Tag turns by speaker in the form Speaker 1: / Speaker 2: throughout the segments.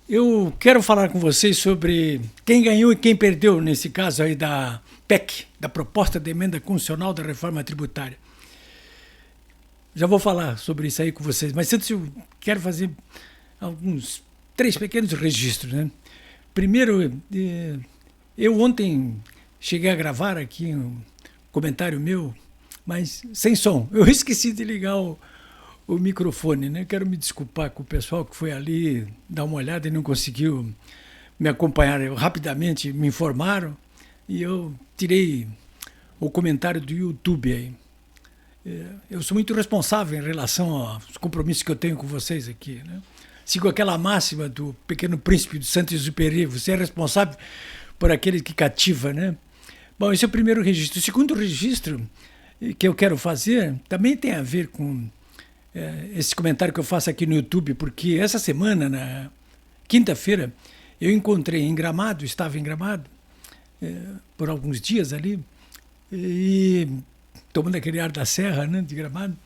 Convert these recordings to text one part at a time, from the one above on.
Speaker 1: Eu quero falar com vocês sobre quem ganhou e quem perdeu nesse caso aí da PEC, da Proposta de Emenda Constitucional da Reforma Tributária. Já vou falar sobre isso aí com vocês, mas antes eu quero fazer alguns três pequenos registros, né? Primeiro, eu ontem cheguei a gravar aqui um comentário meu, mas sem som. Eu esqueci de ligar o microfone, né? Quero me desculpar com o pessoal que foi ali dar uma olhada e não conseguiu me acompanhar. Rapidamente me informaram e eu tirei o comentário do YouTube aí. Eu sou muito responsável em relação aos compromissos que eu tenho com vocês aqui, né? Sigo aquela máxima do Pequeno Príncipe de Saint-Exupéry: você é responsável por aquele que cativa, né? Bom, esse é o primeiro registro. O segundo registro que eu quero fazer também tem a ver com esse comentário que eu faço aqui no YouTube, porque essa semana, na quinta-feira, eu encontrei em Gramado, estava em Gramado por alguns dias ali, e tomando aquele ar da serra, né, de Gramado,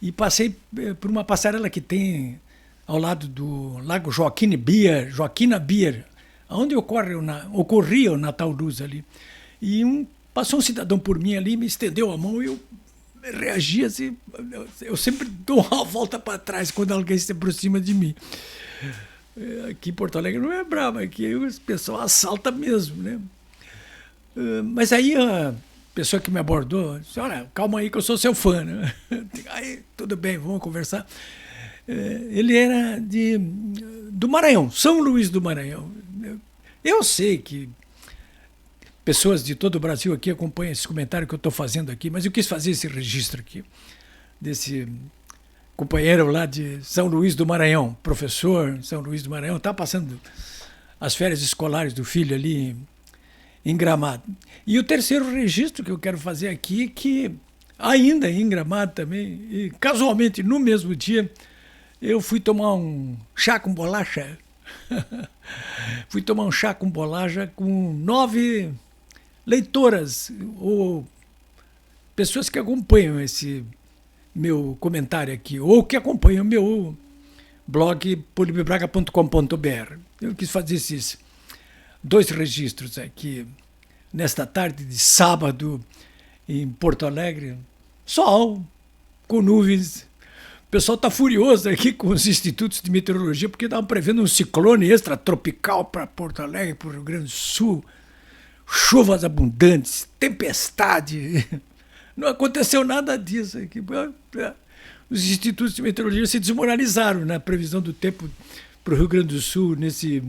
Speaker 1: e passei por uma passarela que tem ao lado do Lago Joaquina Beer, onde ocorria o Natal Luz ali. E passou um cidadão por mim ali, me estendeu a mão e eu reagi assim. Eu sempre dou uma volta para trás quando alguém se aproxima de mim. Aqui em Porto Alegre não é brabo, aqui o pessoal assalta mesmo, né? Mas aí a pessoa que me abordou disse: olha, calma aí que eu sou seu fã, né? Aí, tudo bem, vamos conversar. Ele era do Maranhão, São Luís do Maranhão. Eu sei que pessoas de todo o Brasil aqui acompanham esse comentário que eu estou fazendo aqui, mas eu quis fazer esse registro aqui, desse companheiro lá de São Luís do Maranhão, professor São Luís do Maranhão, está passando as férias escolares do filho ali em Gramado. E o terceiro registro que eu quero fazer aqui, que ainda em Gramado também, e casualmente no mesmo dia, eu fui tomar um chá com bolacha. Fui tomar um chá com bolacha com 9 leitoras ou pessoas que acompanham esse meu comentário aqui, ou que acompanham o meu blog polibibraga.com.br. Eu quis fazer esses 2 registros aqui nesta tarde de sábado em Porto Alegre. Sol, com nuvens. O pessoal está furioso aqui com os institutos de meteorologia porque estavam prevendo um ciclone extratropical para Porto Alegre, para o Rio Grande do Sul. Chuvas abundantes, tempestade. Não aconteceu nada disso aqui. Os institutos de meteorologia se desmoralizaram na previsão do tempo para o Rio Grande do Sul nesse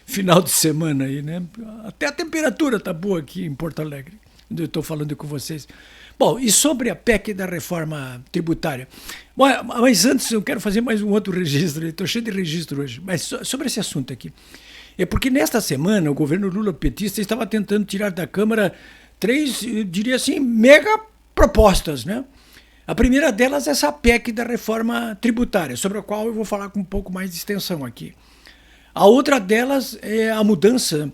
Speaker 1: final de semana aí, né? Até a temperatura está boa aqui em Porto Alegre, onde eu estou falando com vocês. Bom, e sobre a PEC da reforma tributária? Bom, mas antes eu quero fazer mais um outro registro, estou cheio de registro hoje, mas sobre esse assunto aqui. É porque nesta semana o governo Lula petista estava tentando tirar da Câmara 3, eu diria assim, mega propostas, né? A primeira delas é essa PEC da reforma tributária, sobre a qual eu vou falar com um pouco mais de extensão aqui. A outra delas é a mudança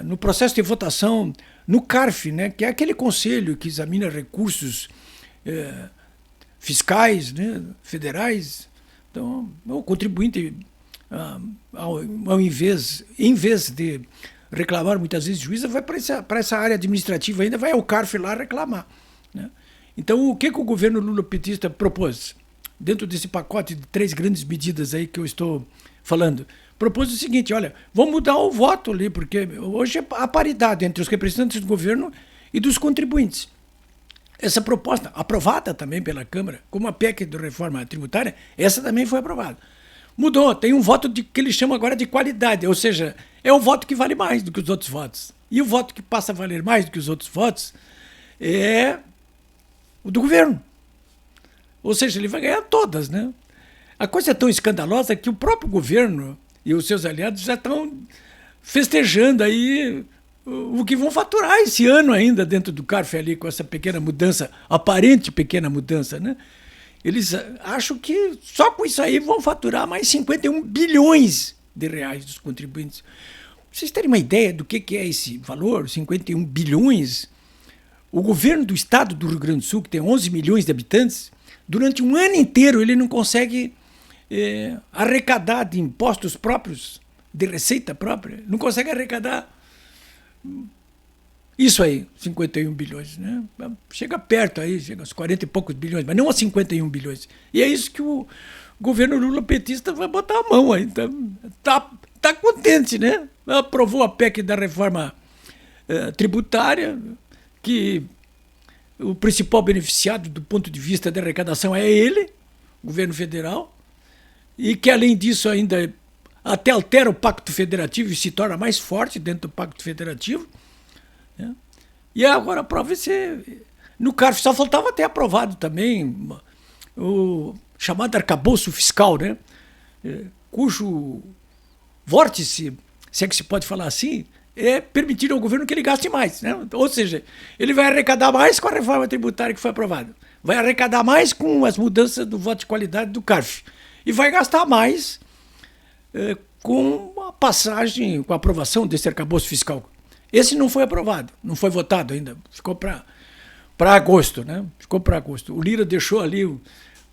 Speaker 1: no processo de votação no CARF, né, que é aquele conselho que examina recursos fiscais, né, federais. Então, o contribuinte, em vez de reclamar muitas vezes juíza, vai para essa área administrativa ainda, vai ao CARF lá reclamar, né? Então, o que o governo Lula petista propôs? Dentro desse pacote de 3 grandes medidas aí que eu estou falando, propôs o seguinte: olha, vamos mudar o voto ali, porque hoje há paridade entre os representantes do governo e dos contribuintes. Essa proposta, aprovada também pela Câmara, como a PEC de reforma tributária, essa também foi aprovada. Mudou, tem um voto que eles chamam agora de qualidade, ou seja, é o voto que vale mais do que os outros votos. E o voto que passa a valer mais do que os outros votos é o do governo. Ou seja, ele vai ganhar todas, né? A coisa é tão escandalosa que o próprio governo e os seus aliados já estão festejando aí o que vão faturar esse ano ainda dentro do CARF ali, com essa pequena mudança, aparente pequena mudança, né? Eles acham que só com isso aí vão faturar mais 51 bilhões de reais dos contribuintes. Pra vocês terem uma ideia do que é esse valor, 51 bilhões, o governo do estado do Rio Grande do Sul, que tem 11 milhões de habitantes, durante um ano inteiro ele não consegue arrecadar de impostos próprios de receita própria, não consegue arrecadar isso aí, 51 bilhões. Né? Chega perto aí, chega aos 40 e poucos bilhões, mas não a 51 bilhões. E é isso que o governo Lula petista vai botar a mão aí. Tá contente, né? Aprovou a PEC da reforma tributária, que o principal beneficiado do ponto de vista da arrecadação é ele, o governo federal, e que além disso ainda até altera o Pacto Federativo e se torna mais forte dentro do Pacto Federativo. Né? E agora aprova esse... No CARF só faltava ter aprovado também o chamado arcabouço fiscal, né? Cujo vórtice, se é que se pode falar assim, é permitir ao governo que ele gaste mais. Né? Ou seja, ele vai arrecadar mais com a reforma tributária que foi aprovada, vai arrecadar mais com as mudanças do voto de qualidade do CARF e vai gastar mais com a passagem, com a aprovação desse arcabouço fiscal. Esse não foi aprovado, não foi votado ainda, ficou para agosto, né? Ficou para agosto. O Lira deixou ali,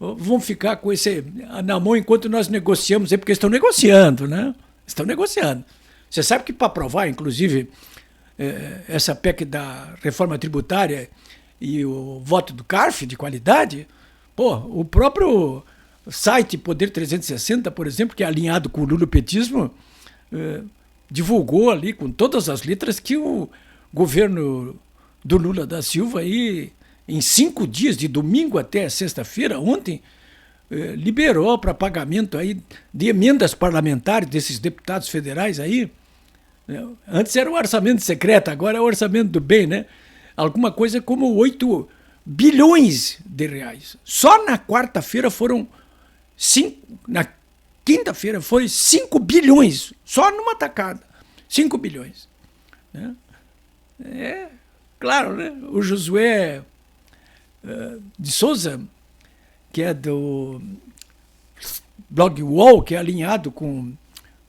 Speaker 1: vamos ficar com esse na mão enquanto nós negociamos, porque estão negociando, né? Estão negociando. Você sabe que para aprovar, inclusive, essa PEC da reforma tributária e o voto do CARF de qualidade, o próprio site Poder 360, por exemplo, que é alinhado com o lulopetismo, divulgou ali com todas as letras que o governo do Lula da Silva, aí, em 5 dias, de domingo até sexta-feira, ontem, liberou para pagamento aí de emendas parlamentares desses deputados federais aí. Antes era o orçamento secreto, agora é o orçamento do bem, né? Alguma coisa como 8 bilhões de reais. Só na quarta-feira foram 5, na quinta-feira foi 5 bilhões, só numa tacada. 5 bilhões. Né? Claro, né? O Josué de Souza, que é do blog UOL, que é alinhado com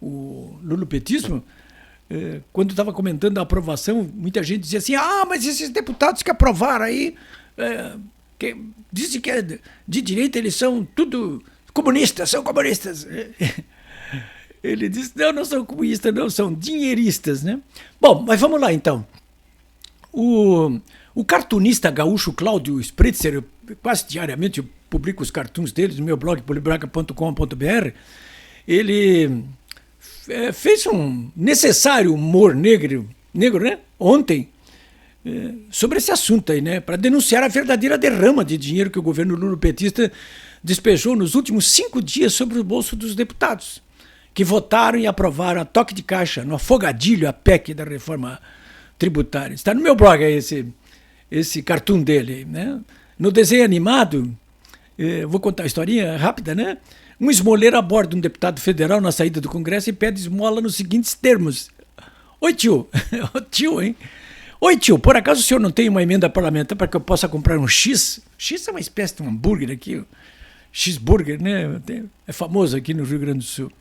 Speaker 1: o lulopetismo, quando estava comentando a aprovação, muita gente dizia assim, mas esses deputados que aprovaram aí, que dizem que é de direita, eles são tudo comunistas, são comunistas. Ele disse, não são comunistas, não, são dinheiristas, né? Bom, mas vamos lá então. O cartunista gaúcho Cláudio Spritzer, eu quase diariamente eu publico os cartoons deles no meu blog, polibraga.com.br, ele fez um necessário humor negro, né? Ontem, sobre esse assunto aí, né? Para denunciar a verdadeira derrama de dinheiro que o governo lulopetista despejou nos últimos 5 dias sobre o bolso dos deputados, que votaram e aprovaram a toque de caixa, no afogadilho, a PEC da reforma tributária. Está no meu blog aí esse cartoon dele, né? No desenho animado, vou contar a historinha rápida, né? Um esmoleiro aborda um deputado federal na saída do Congresso e pede esmola nos seguintes termos. Oi, tio. Tio, hein? Oi, tio, por acaso o senhor não tem uma emenda parlamentar para que eu possa comprar um X? X é uma espécie de um hambúrguer aqui, X-burger, né? É famoso aqui no Rio Grande do Sul.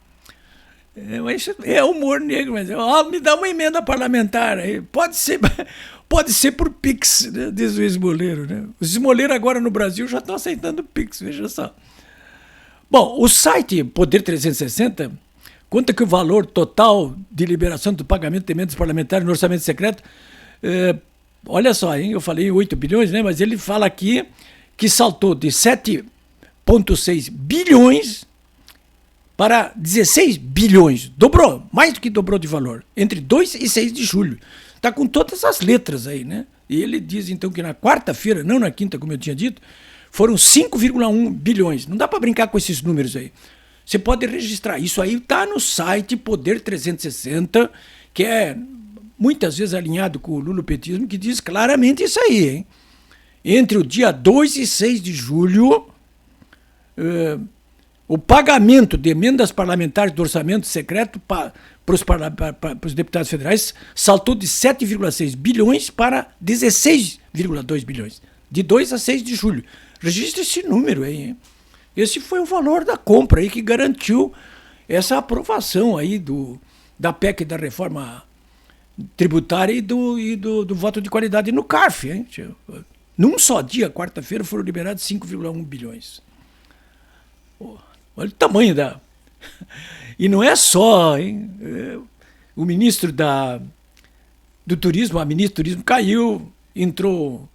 Speaker 1: É humor negro, mas me dá uma emenda parlamentar aí. Pode ser por Pix, né? Diz o esmoleiro, né? Os esmoleiros agora no Brasil já estão aceitando Pix, veja só. Bom, o site Poder 360 conta que o valor total de liberação do pagamento de emendas parlamentares no orçamento secreto, olha só, hein? Eu falei 8 bilhões, né? Mas ele fala aqui que saltou de 7,6 bilhões para 16 bilhões. Dobrou, mais do que dobrou de valor, entre 2 e 6 de julho. Está com todas as letras aí, né? E ele diz então que na quarta-feira, não na quinta, como eu tinha dito, foram 5,1 bilhões. Não dá para brincar com esses números aí. Você pode registrar. Isso aí está no site Poder 360, que é muitas vezes alinhado com o lulopetismo, que diz claramente isso aí, hein? Entre o dia 2 e 6 de julho, o pagamento de emendas parlamentares do orçamento secreto para os deputados federais saltou de 7,6 bilhões para 16,2 bilhões. De 2 a 6 de julho. Registre esse número aí, hein? Esse foi o valor da compra aí que garantiu essa aprovação aí da PEC da reforma tributária e do voto de qualidade no CARF, hein? Num só dia, quarta-feira, foram liberados 5,1 bilhões. Olha o tamanho da... E não é só, hein? O ministro do Turismo, a ministra do Turismo caiu, entrou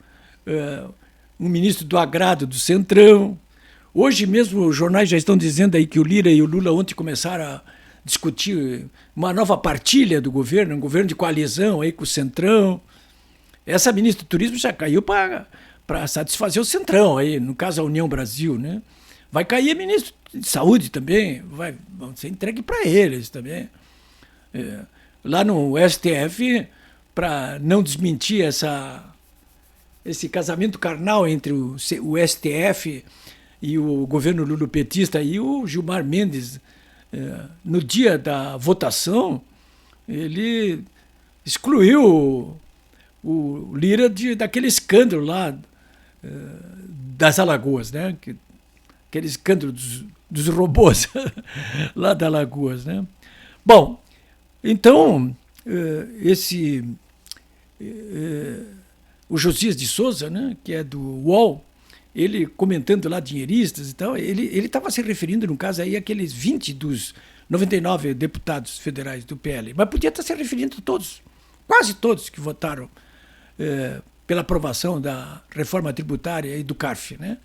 Speaker 1: um ministro do Agrado do Centrão. Hoje mesmo os jornais já estão dizendo aí que o Lira e o Lula ontem começaram a discutir uma nova partilha do governo, um governo de coalizão aí com o Centrão. Essa ministra do Turismo já caiu para satisfazer o Centrão, aí, no caso a União Brasil, né? Vai cair ministro de Saúde também, vão ser entregue para eles também. Lá no STF, para não desmentir esse casamento carnal entre o STF e o governo lulopetista, e o Gilmar Mendes, no dia da votação, ele excluiu o Lira daquele escândalo lá das Alagoas, né? Aquele escândalo dos robôs lá da Alagoas, né? Bom, então, o Josias de Souza, né, que é do UOL, ele comentando lá dinheiristas e tal, ele estava se referindo, no caso aí, àqueles 20 dos 99 deputados federais do PL, mas podia estar se referindo a todos, quase todos que votaram pela aprovação da reforma tributária e do CARF, né?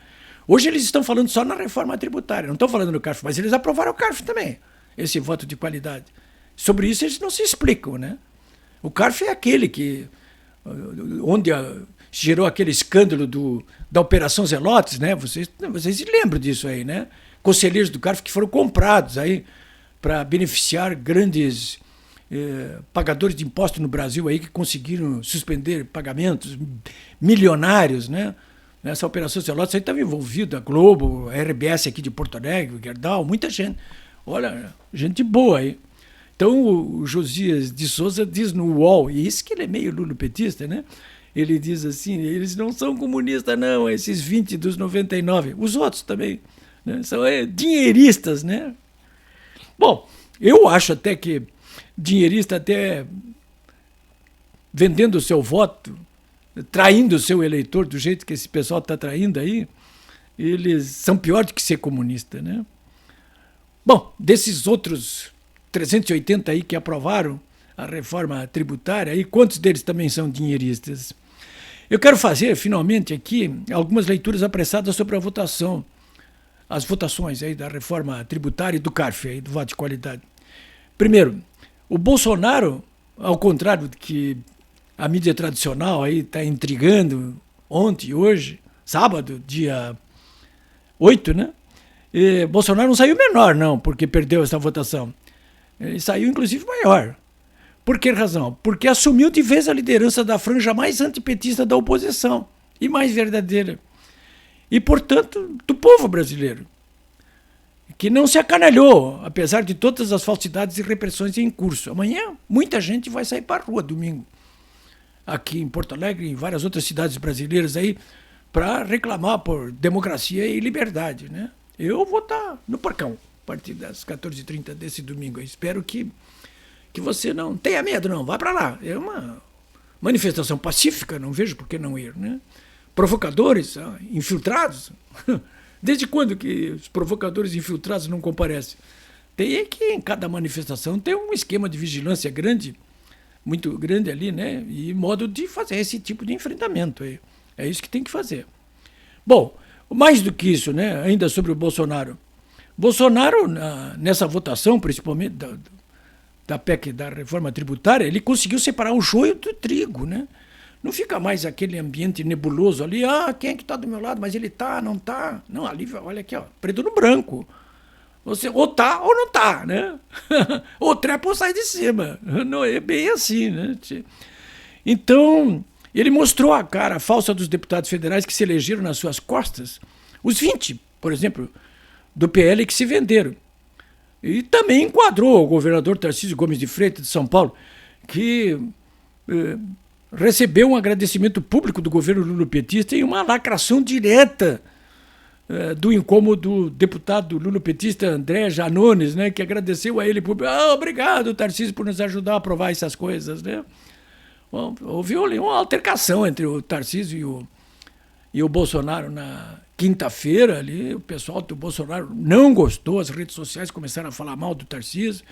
Speaker 1: Hoje eles estão falando só na reforma tributária, não estão falando no CARF, mas eles aprovaram o CARF também, esse voto de qualidade. Sobre isso eles não se explicam, né? O CARF é aquele onde gerou aquele escândalo da Operação Zelotes, né? Vocês se lembram disso aí, né? Conselheiros do CARF que foram comprados aí para beneficiar grandes pagadores de impostos no Brasil aí que conseguiram suspender pagamentos milionários, né? Nessa Operação Zelotes aí estava envolvido a Globo, a RBS aqui de Porto Alegre, o Gerdau, muita gente. Olha, gente boa aí. Então o Josias de Souza diz no UOL, e isso que ele é meio lulopetista, né? Ele diz assim, eles não são comunistas não, esses 20 dos 99, os outros também, né? São dinheiristas, né? Bom, eu acho até que dinheirista até vendendo o seu voto, traindo o seu eleitor do jeito que esse pessoal está traindo aí, eles são piores do que ser comunista, né? Bom, desses outros 380 aí que aprovaram a reforma tributária, aí, quantos deles também são dinheiristas? Eu quero fazer, finalmente, aqui, algumas leituras apressadas sobre a votação, as votações aí da reforma tributária e do CARF, aí, do voto de qualidade. Primeiro, o Bolsonaro, ao contrário do que a mídia tradicional aí está intrigando ontem e hoje, sábado, dia 8, né? Bolsonaro não saiu menor, não, porque perdeu essa votação. Ele saiu, inclusive, maior. Por que razão? Porque assumiu de vez a liderança da franja mais antipetista da oposição e mais verdadeira. E, portanto, do povo brasileiro, que não se acanalhou, apesar de todas as falsidades e repressões em curso. Amanhã, muita gente vai sair para a rua, domingo, aqui em Porto Alegre e em várias outras cidades brasileiras aí, para reclamar por democracia e liberdade, né? Eu vou estar no Parcão, a partir das 14h30 desse domingo. Eu espero que você não tenha medo, não. Vá para lá. É uma manifestação pacífica, não vejo por que não ir, né? Provocadores, infiltrados. Desde quando que os provocadores infiltrados não comparecem? Tem que em cada manifestação tem um esquema de vigilância grande, muito grande ali, né? E modo de fazer esse tipo de enfrentamento aí. É isso que tem que fazer. Bom, mais do que isso, né? Ainda sobre o Bolsonaro. Bolsonaro, nessa votação, principalmente da PEC, da reforma tributária, ele conseguiu separar o joio do trigo, né? Não fica mais aquele ambiente nebuloso ali, quem é que está do meu lado, mas ele está, não está. Não, ali, olha aqui, ó, preto no branco. Você ou tá ou não tá, né? Ou trepa ou sai de cima. Não é bem assim, né? Então, ele mostrou a cara falsa dos deputados federais que se elegeram nas suas costas, os 20, por exemplo, do PL que se venderam. E também enquadrou o governador Tarcísio Gomes de Freitas de São Paulo, que recebeu um agradecimento público do governo lulopetista e uma lacração direta do incômodo deputado lulopetista André Janones, né, que agradeceu a ele por... obrigado, Tarcísio, por nos ajudar a aprovar essas coisas, né? Bom, houve uma altercação entre o Tarcísio e o Bolsonaro na quinta-feira ali, o pessoal do Bolsonaro não gostou, as redes sociais começaram a falar mal do Tarcísio,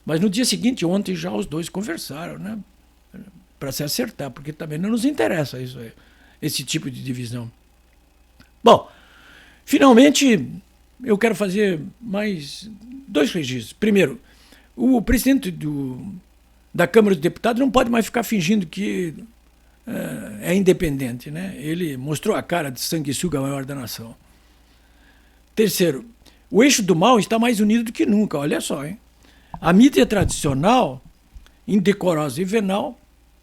Speaker 1: mas no dia seguinte, ontem, já os dois conversaram, né? Para se acertar, porque também não nos interessa isso aí, esse tipo de divisão. Bom, finalmente eu quero fazer mais 2 registros. Primeiro, o presidente da Câmara dos Deputados não pode mais ficar fingindo que é independente, né? Ele mostrou a cara de sanguessuga maior da nação. Terceiro, o eixo do mal está mais unido do que nunca, olha só, hein? A mídia tradicional, indecorosa e venal,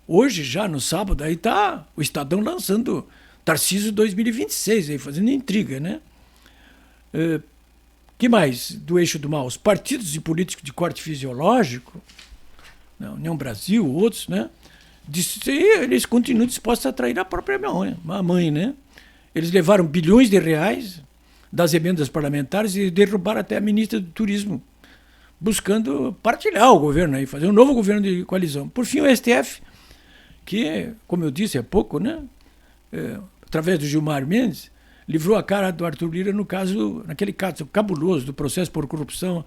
Speaker 1: hoje já no sábado, aí está o Estadão lançando Tarcísio 2026, aí, fazendo intriga, né? Que mais do eixo do mal? Os partidos e políticos de corte fisiológico, né? União Brasil, outros, né? Eles continuam dispostos a trair a própria mãe, né? Eles levaram bilhões de reais das emendas parlamentares e derrubaram até a ministra do Turismo, buscando partilhar o governo aí, fazer um novo governo de coalizão. Por fim, o STF, que, como eu disse há pouco, né? Através do Gilmar Mendes, livrou a cara do Arthur Lira naquele caso cabuloso do processo por corrupção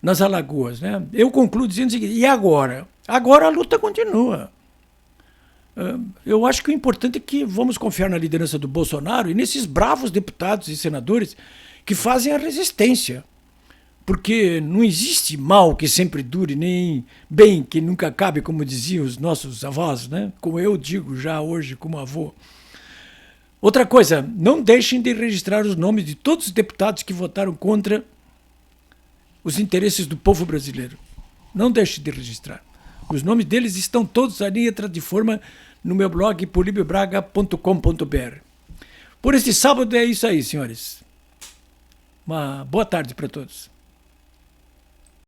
Speaker 1: nas Alagoas, né? Eu concluo dizendo o seguinte: e agora? Agora a luta continua. Eu acho que o importante é que vamos confiar na liderança do Bolsonaro e nesses bravos deputados e senadores que fazem a resistência. Porque não existe mal que sempre dure, nem bem que nunca acabe, como diziam os nossos avós, né? Como eu digo já hoje como avô. Outra coisa, não deixem de registrar os nomes de todos os deputados que votaram contra os interesses do povo brasileiro. Não deixem de registrar. Os nomes deles estão todos ali, entra de forma no meu blog polibiobraga.com.br. Por este sábado é isso aí, senhores. Uma boa tarde para todos.